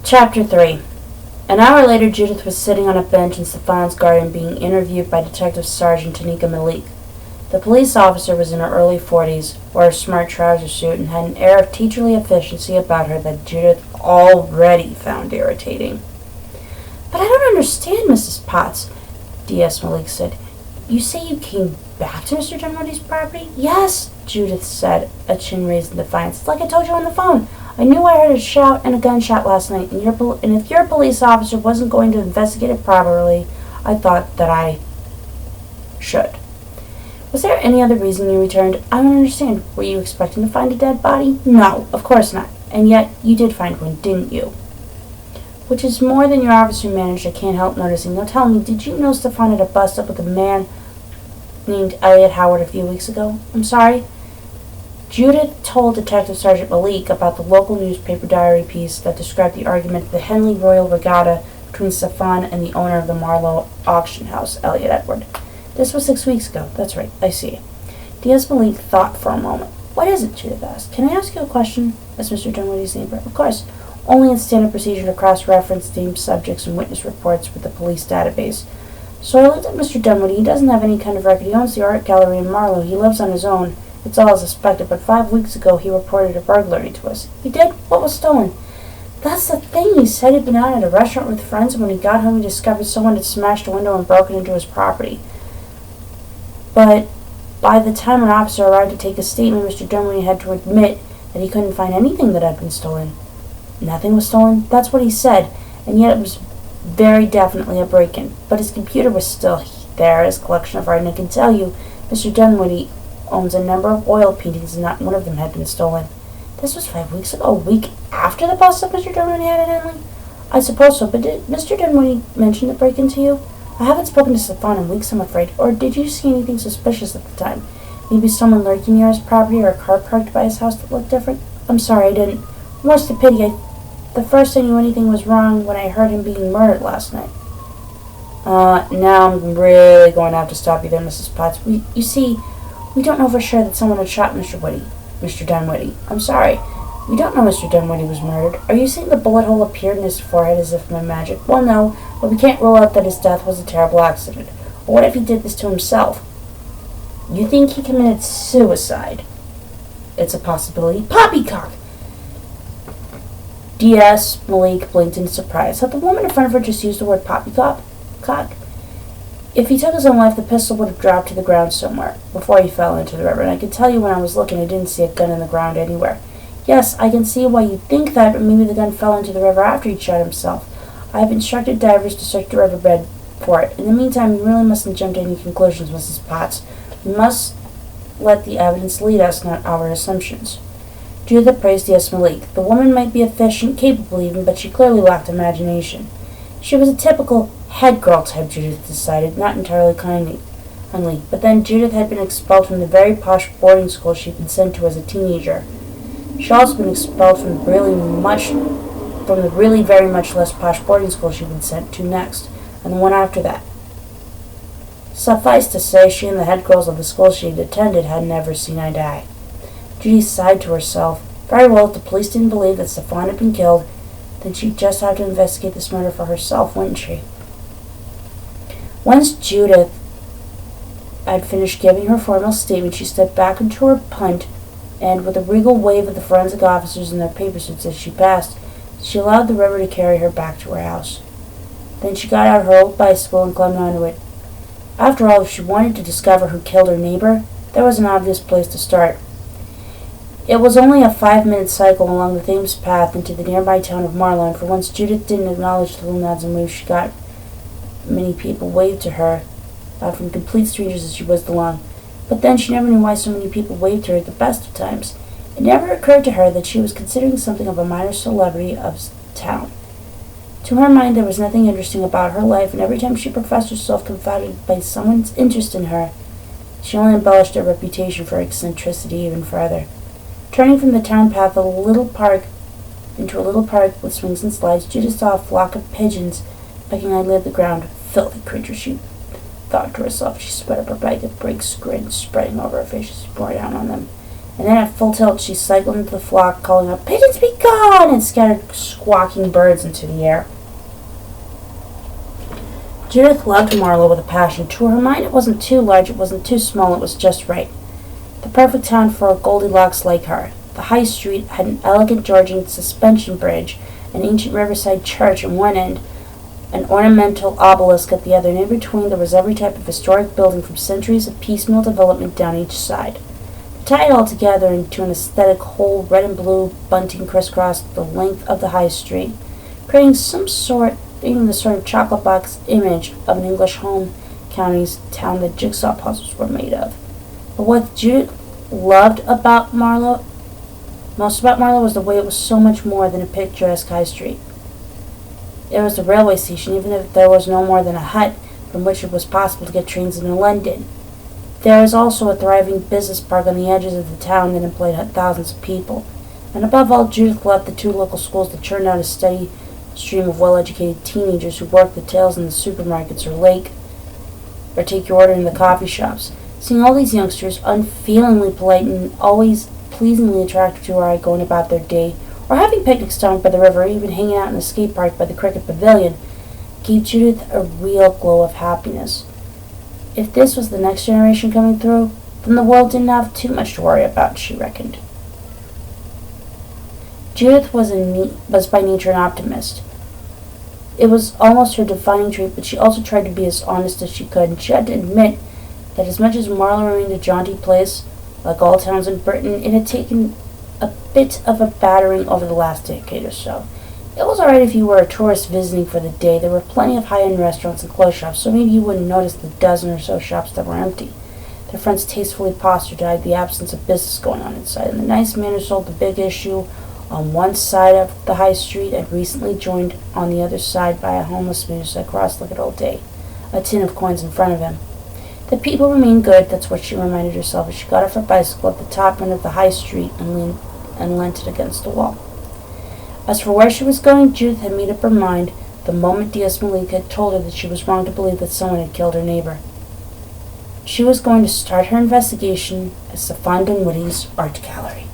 Chapter 3. An hour later, Judith was sitting on a bench in Stefan's garden being interviewed by Detective Sergeant Tanika Malik. The police officer was in her early 40s, wore a smart trouser suit, and had an air of teacherly efficiency about her that Judith already found irritating. "But I don't understand, Mrs. Potts," D.S. Malik said. "You say you came back to Mr. Dunwoodie's property?" "Yes," Judith said, a chin raised in defiance. "It's like I told you on the phone. I knew I heard a shout and a gunshot last night, and if your police officer wasn't going to investigate it properly, I thought that I should." "Was there any other reason you returned?" "I don't understand. Were you expecting to find a dead body?" "No, of course not. And yet you did find one, didn't you?" "Which is more than your officer managed, I can't help noticing. Now tell me, did you know Stefan had a bust-up with a man named Elliot Howard a few weeks ago?" "I'm sorry?" Judith told Detective Sergeant Malik about the local newspaper diary piece that described the argument at the Henley Royal Regatta between Stefan and the owner of the Marlowe auction house, Elliot Edward. "This was 6 weeks ago. That's right. I see." D.S. Malik thought for a moment. "What is it?" Judith asked. "Can I ask you a question?" as Mr. Dunwoodie's neighbor. "Of course. Only in standard procedure to cross-reference named subjects and witness reports with the police database. So I looked at Mr. Dunwoodie. He doesn't have any kind of record. He owns the art gallery in Marlowe. He lives on his own. It's all as suspected, but 5 weeks ago he reported a burglary to us." "He did? What was stolen?" "That's the thing. He said he'd been out at a restaurant with friends, and when he got home he discovered someone had smashed a window and broken into his property. But by the time an officer arrived to take a statement, Mr. Dunwoodie had to admit that he couldn't find anything that had been stolen." "Nothing was stolen?" "That's what he said, and yet it was very definitely a break-in. But his computer was still there, his collection of art, and I can tell you, Mr. Dunwoodie owns a number of oil paintings, and not one of them had been stolen." "This was 5 weeks ago, a week after the bust-up Mr. Dunwoodie had at Henley?" "I suppose so, but did Mr. Dunwoodie mention the break-in to you?" "I haven't spoken to Stefan in weeks, I'm afraid. Or did you see anything suspicious at the time? Maybe someone lurking near his property, or a car parked by his house that looked different?" "I'm sorry, I didn't. More stupidity. The first I knew anything was wrong when I heard him being murdered last night." Now I'm really going to have to stop you there, Mrs. Potts. You see, we don't know for sure that someone had shot Mr. Dunwoodie. I'm sorry. We don't know Mr. Dunwoodie was murdered. Are you saying the bullet hole appeared in his forehead as if by magic?" "Well, no, but we can't rule out that his death was a terrible accident. Or what if he did this to himself?" "You think he committed suicide?" "It's a possibility." "Poppycock!" D.S. Malik blinked in surprise. Had the woman in front of her just used the word poppycock? "If he took his own life, the pistol would have dropped to the ground somewhere before he fell into the river. And I can tell you when I was looking, I didn't see a gun in the ground anywhere." "Yes, I can see why you think that, but maybe the gun fell into the river after he shot himself. I have instructed divers to search the riverbed for it. In the meantime, you really mustn't jump to any conclusions, Mrs. Potts. We must let the evidence lead us, not our assumptions." Judith praised D.S. Malik. The woman might be efficient, capable even, but she clearly lacked imagination. She was a typical head girl type, Judith decided, not entirely kindly. But then Judith had been expelled from the very posh boarding school she'd been sent to as a teenager. She'd also been expelled from the really very much less posh boarding school she'd been sent to next, and the one after that. Suffice to say, she and the head girls of the school she had attended had never seen eye to eye. Judy sighed to herself. Very well, if the police didn't believe that Stefan had been killed, then she'd just have to investigate this murder for herself, wouldn't she? Once Judith had finished giving her formal statement, she stepped back into her punt, and with a regal wave of the forensic officers in their paper suits as she passed, she allowed the river to carry her back to her house. Then she got out her old bicycle and climbed onto it. After all, if she wanted to discover who killed her neighbor, there was an obvious place to start. It was only a 5-minute cycle along the Thames path into the nearby town of Marlow, and for once Judith didn't acknowledge the little nods and moves she got. Many people waved to her, from complete strangers as she whizzed along. But then she never knew why so many people waved to her at the best of times. It never occurred to her that she was considering something of a minor celebrity of town. To her mind, there was nothing interesting about her life, and every time she professed herself confounded by someone's interest in her, she only embellished her reputation for eccentricity even further. Turning from the town path into a little park with swings and slides, Judith saw a flock of pigeons pecking idly at the ground. Filthy creatures, she thought to herself. She sped up her bike, a big grin spreading over her face as she bore down on them. and then at full tilt she cycled into the flock, calling out, "Pigeons be gone!" and scattered squawking birds into the air. Judith loved Marlow with a passion. To her mind, it wasn't too large, it wasn't too small, it was just right. The perfect town for a Goldilocks like her. The High Street had an elegant Georgian suspension bridge, an ancient riverside church at one end, an ornamental obelisk at the other, and in between there was every type of historic building from centuries of piecemeal development down each side. To tie it all together into an aesthetic whole, red and blue bunting crisscrossed the length of the High Street, creating even the sort of chocolate box image of an English home county's town that jigsaw puzzles were made of. But what Judith loved about most about Marlow was the way it was so much more than a picturesque high street. It was the railway station, even if there was no more than a hut from which it was possible to get trains into London. There was also a thriving business park on the edges of the town that employed thousands of people. And above all, Judith loved the two local schools that churned out a steady stream of well-educated teenagers who worked the tails in the supermarkets or take your order in the coffee shops. Seeing all these youngsters, unfeelingly polite and always pleasingly attractive to her eye, going about their day, or having picnics down by the river, or even hanging out in the skate park by the cricket pavilion, gave Judith a real glow of happiness. If this was the next generation coming through, then the world didn't have too much to worry about, she reckoned. Judith was by nature an optimist. It was almost her defining trait, but she also tried to be as honest as she could, and she had to admit that as much as Marlow remained a jaunty place, like all towns in Britain, it had taken a bit of a battering over the last decade or so. It was alright if you were a tourist visiting for the day. There were plenty of high-end restaurants and clothes shops, so maybe you wouldn't notice the dozen or so shops that were empty. Their fronts tastefully postured to hide the absence of business going on inside, and the nice man who sold the big issue on one side of the high street had recently joined on the other side by a homeless man who sat cross-legged all day, a tin of coins in front of him. The people remained good, that's what she reminded herself as she got off her bicycle at the top end of the high street and leant it against the wall. As for where she was going, Judith had made up her mind the moment Diaz Malik had told her that she was wrong to believe that someone had killed her neighbor. She was going to start her investigation at Safan Dinwiddie's art gallery.